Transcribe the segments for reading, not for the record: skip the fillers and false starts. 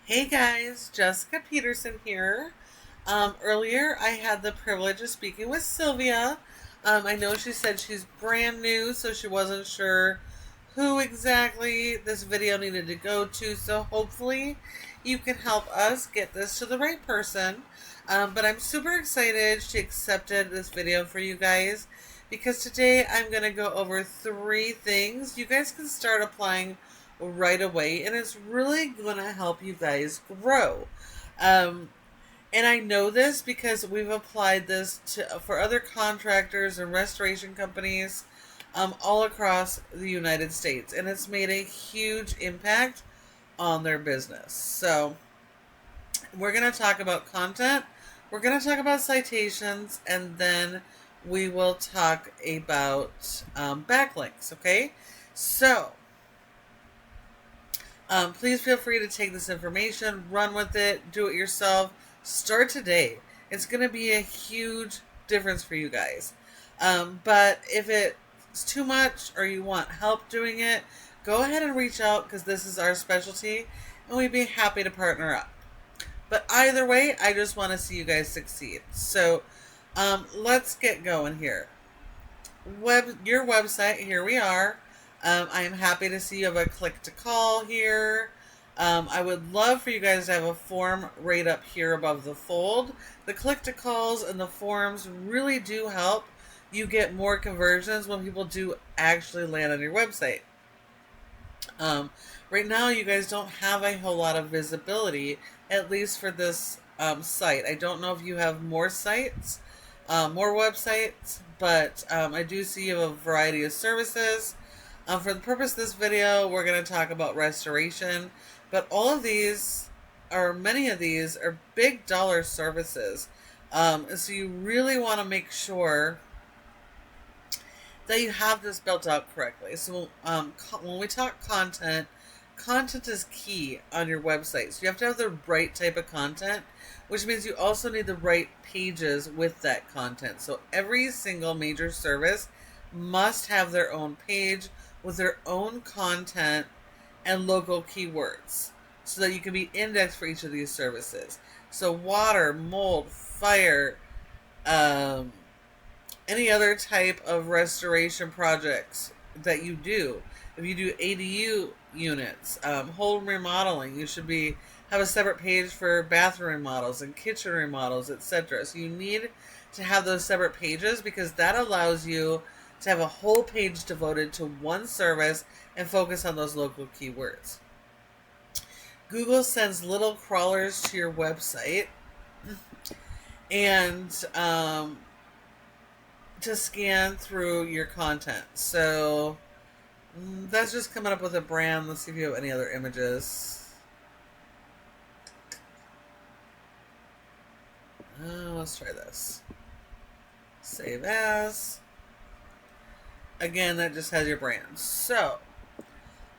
Hey guys, Jessica Peterson here. Earlier I had the privilege of speaking with Sylvia. I know she said she's brand new, so she wasn't sure who exactly this video needed to go to, so hopefully you can help us get this to the right person. But I'm super excited she accepted this video for you guys because today I'm going to go over 3 things you guys can start applying right away, and it's really going to help you guys grow. And I know this because we've applied this for other contractors and restoration companies all across the United States, and it's made a huge impact on their business. So we're going to talk about content, we're going to talk about citations, and then we will talk about backlinks, okay? So please feel free to take this information, run with it, do it yourself. Start today. It's going to be a huge difference for you guys. But if it's too much or you want help doing it, go ahead and reach out because this is our specialty and we'd be happy to partner up. But either way, I just want to see you guys succeed. So let's get going here. Your website, here we are. I am happy to see you have a click to call here. I would love for you guys to have a form right up here above the fold. The click to calls and the forms really do help you get more conversions when people do actually land on your website. Right now, you guys don't have a whole lot of visibility, at least for this site. I don't know if you have more sites, more websites, but I do see you have a variety of services. For the purpose of this video, we're going to talk about restoration, but all of these, or many of these, are big dollar services. So you really want to make sure that you have this built out correctly. So when we talk content, content is key on your website. So you have to have the right type of content, which means you also need the right pages with that content. So every single major service must have their own page with their own content and local keywords so that you can be indexed for each of these services. So water, mold, fire, any other type of restoration projects that you do. If you do ADU units, home remodeling, you should have a separate page for bathroom remodels and kitchen remodels, etc. So you need to have those separate pages because that allows you to have a whole page devoted to one service and focus on those local keywords. Google sends little crawlers to your website and to scan through your content. So that's just coming up with a brand. Let's see if you have any other images. Let's try this. Save as. Again, that just has your brand. So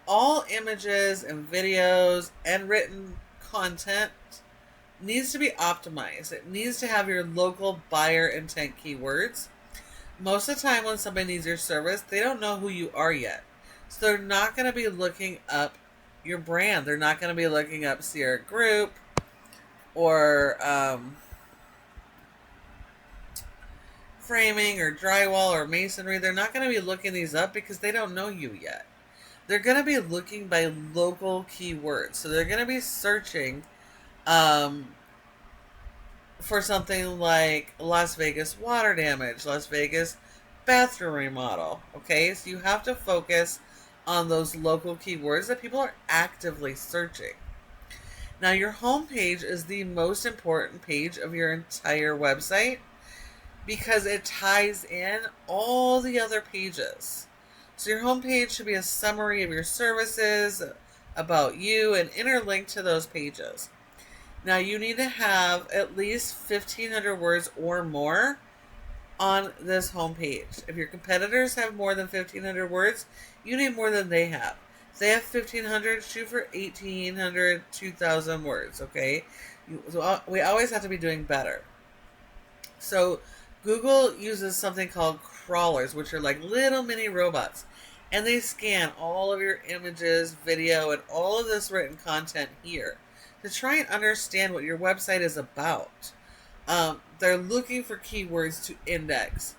all images and videos and written content needs to be optimized. It needs to have your local buyer intent keywords. Most of the time when somebody needs your service, they don't know who you are yet. So they're not going to be looking up your brand. They're not going to be looking up Sierra Group or framing or drywall or masonry. They're not going to be looking these up because they don't know you yet. They're going to be looking by local keywords. So they're going to be searching for something like Las Vegas water damage, Las Vegas bathroom remodel. Okay, so you have to focus on those local keywords that people are actively searching. Now, your home page is the most important page of your entire website because it ties in all the other pages. So your home page should be a summary of your services, about you, and interlinked to those pages. Now, you need to have at least 1,500 words or more on this homepage. If your competitors have more than 1,500 words, you need more than they have. If they have 1,500, shoot for 1,800, 2,000 words, okay? So we always have to be doing better. So Google uses something called crawlers, which are like little mini robots. And they scan all of your images, video, and all of this written content here. to try and understand what your website is about. They're looking for keywords to index.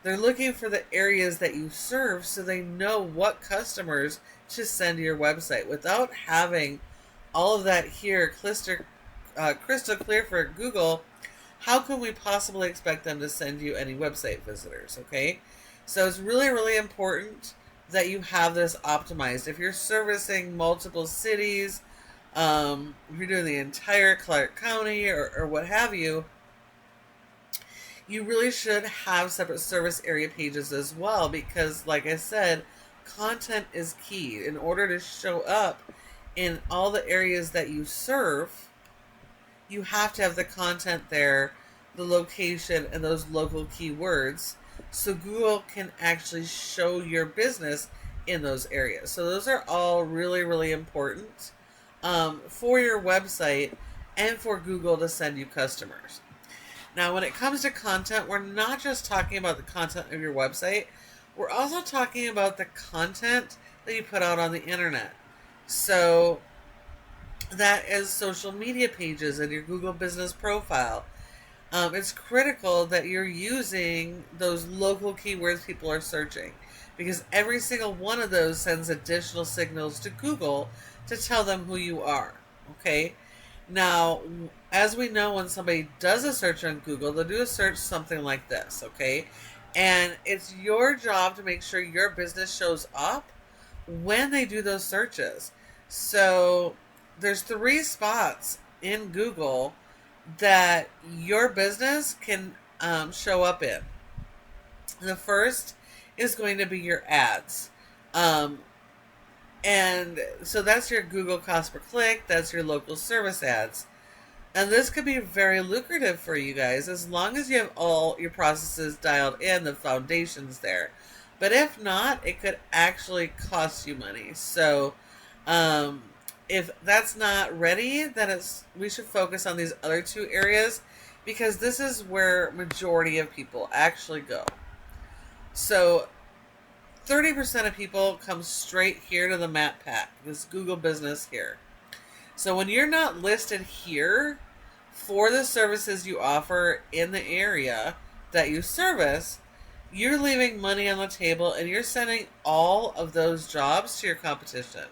They're looking for the areas that you serve so they know what customers to send to your website. Without having all of that here crystal clear for Google, how can we possibly expect them to send you any website visitors, okay? So it's really, really important that you have this optimized. If you're servicing multiple cities, if you're doing the entire Clark County or what have you, you really should have separate service area pages as well, because like I said, content is key. In order to show up in all the areas that you serve, you have to have the content there, the location, and those local keywords, so Google can actually show your business in those areas. So those are all really, really important for your website and for Google to send you customers. Now, when it comes to content, we're not just talking about the content of your website. We're also talking about the content that you put out on the internet. So that is social media pages and your Google business profile. It's critical that you're using those local keywords people are searching, because every single one of those sends additional signals to Google to tell them who you are. Okay? Now, as we know, when somebody does a search on Google, they'll do a search something like this, okay? And it's your job to make sure your business shows up when they do those searches. So there's 3 spots in Google that your business can show up in. The first is going to be your ads. And so that's your Google cost per click. That's your local service ads. And this could be very lucrative for you guys as long as you have all your processes dialed in, the foundations there. But if not, it could actually cost you money. So if that's not ready, then we should focus on these other 2 areas, because this is where majority of people actually go. So 30% of people come straight here to the map pack, this Google business here. So when you're not listed here for the services you offer in the area that you service, you're leaving money on the table and you're sending all of those jobs to your competition.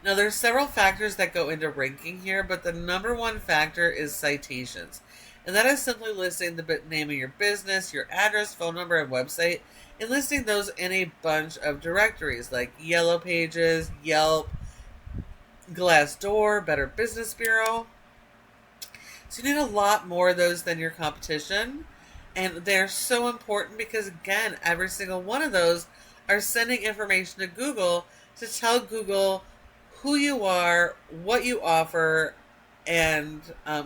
Now, there's several factors that go into ranking here, but the number 1 factor is citations. And that is simply listing the name of your business, your address, phone number, and website, and listing those in a bunch of directories like Yellow Pages, Yelp, Glassdoor, Better Business Bureau. So you need a lot more of those than your competition. And they're so important because, again, every single one of those are sending information to Google to tell Google who you are, what you offer, and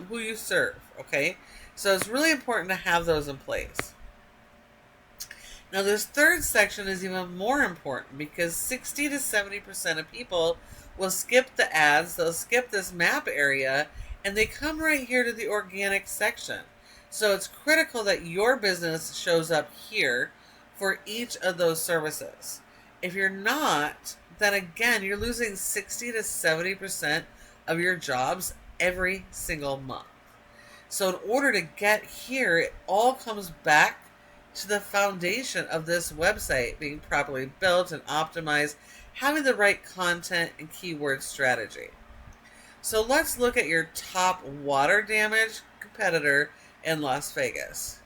who you serve, okay? So it's really important to have those in place. Now, this third section is even more important because 60 to 70% of people will skip the ads, they'll skip this map area, and they come right here to the organic section. So it's critical that your business shows up here for each of those services. If you're not, then again, you're losing 60 to 70% of your jobs every single month. So in order to get here, it all comes back to the foundation of this website being properly built and optimized, having the right content and keyword strategy. So let's look at your top water damage competitor in Las Vegas.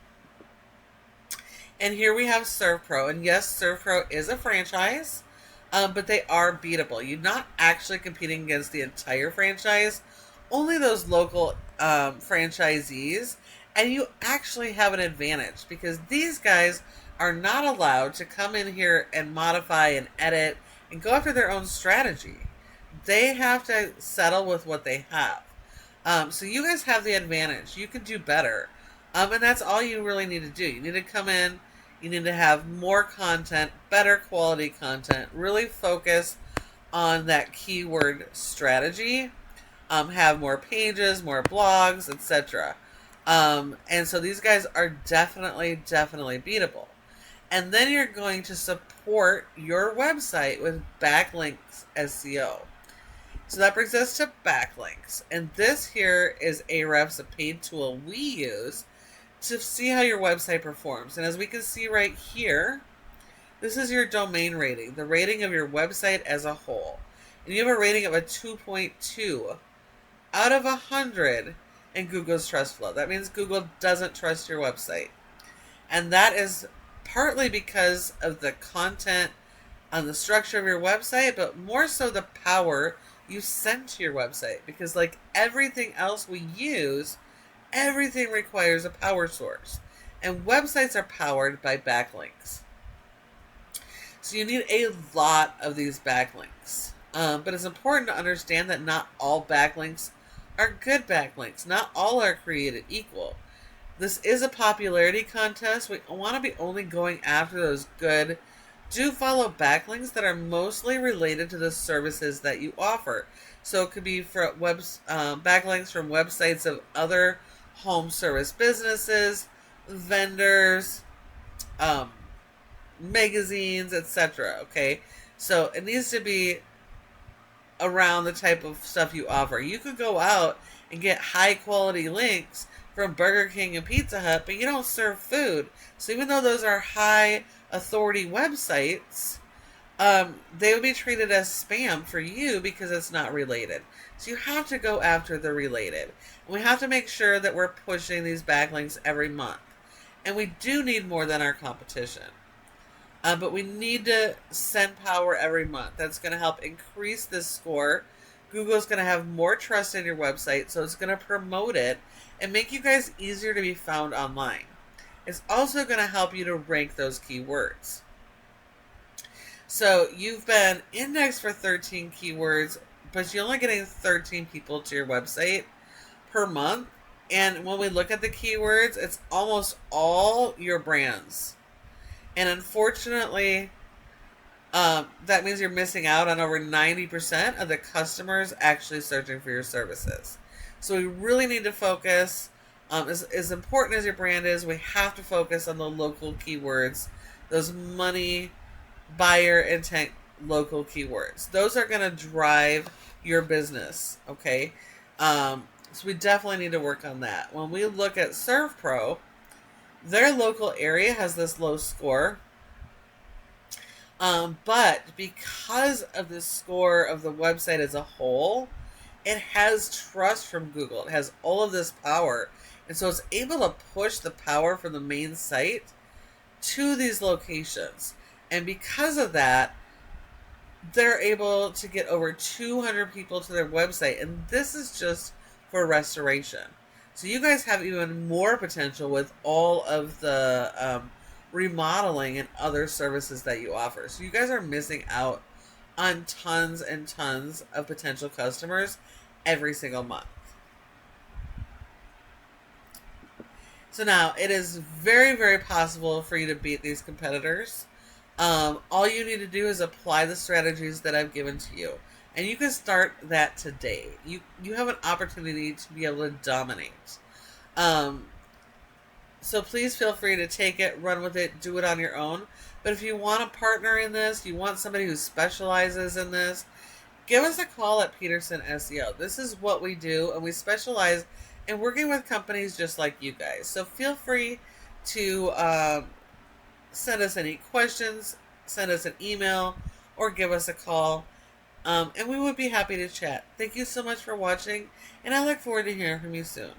And here we have ServPro. And yes, ServPro is a franchise, but they are beatable. You're not actually competing against the entire franchise, only those local franchisees. And you actually have an advantage because these guys are not allowed to come in here and modify and edit and go after their own strategy. They have to settle with what they have. So you guys have the advantage. You can do better. And that's all you really need to do. You need to come in. You need to have more content, better quality content. Really focus on that keyword strategy. Have more pages, more blogs, etc. And so these guys are definitely beatable. And then you're going to support your website with Backlinks SEO. So that brings us to backlinks. And this here is Ahrefs, a paid tool we use to see how your website performs. And as we can see right here, this is your domain rating, the rating of your website as a whole. And you have a rating of a 2.2 out of 100 in Google's trust flow. That means Google doesn't trust your website. And that is partly because of the content on the structure of your website, but more so the power you send to your website. Because like everything else we use, everything requires a power source. And websites are powered by backlinks. So you need a lot of these backlinks. But it's important to understand that not all backlinks are good backlinks. Not all are created equal. This is a popularity contest. We want to be only going after those good. Do follow backlinks that are mostly related to the services that you offer. So it could be for backlinks from websites of other home service businesses, vendors, magazines, etc. Okay, so it needs to be around the type of stuff you offer. You could go out and get high quality links from Burger King and Pizza Hut, but you don't serve food. So even though those are high authority websites, they would be treated as spam for you because it's not related. So you have to go after the related. And we have to make sure that we're pushing these backlinks every month. And we do need more than our competition. But we need to send power every month. That's going to help increase this score. Google's going to have more trust in your website, so it's going to promote it and make you guys easier to be found online. It's also going to help you to rank those keywords. So you've been indexed for 13 keywords, but you're only getting 13 people to your website per month. And when we look at the keywords, it's almost all your brands. And unfortunately, that means you're missing out on over 90% of the customers actually searching for your services. So we really need to focus, as important as your brand is, we have to focus on the local keywords, those money, buyer intent local keywords. Those are going to drive your business, okay? So we definitely need to work on that. When we look at ServPro, their local area has this low score. But because of the score of the website as a whole, it has trust from Google. It has all of this power. And so it's able to push the power from the main site to these locations. And because of that, they're able to get over 200 people to their website. And this is just for restoration. So you guys have even more potential with all of the remodeling and other services that you offer. So you guys are missing out on tons and tons of potential customers every single month. So now it is very, very possible for you to beat these competitors. All you need to do is apply the strategies that I've given to you. And you can start that today. You have an opportunity to be able to dominate. So please feel free to take it, run with it, do it on your own. But if you want a partner in this, you want somebody who specializes in this, give us a call at Peterson SEO. This is what we do, and we specialize in working with companies just like you guys. So feel free to send us any questions, send us an email, or give us a call. And we would be happy to chat. Thank you so much for watching, and I look forward to hearing from you soon.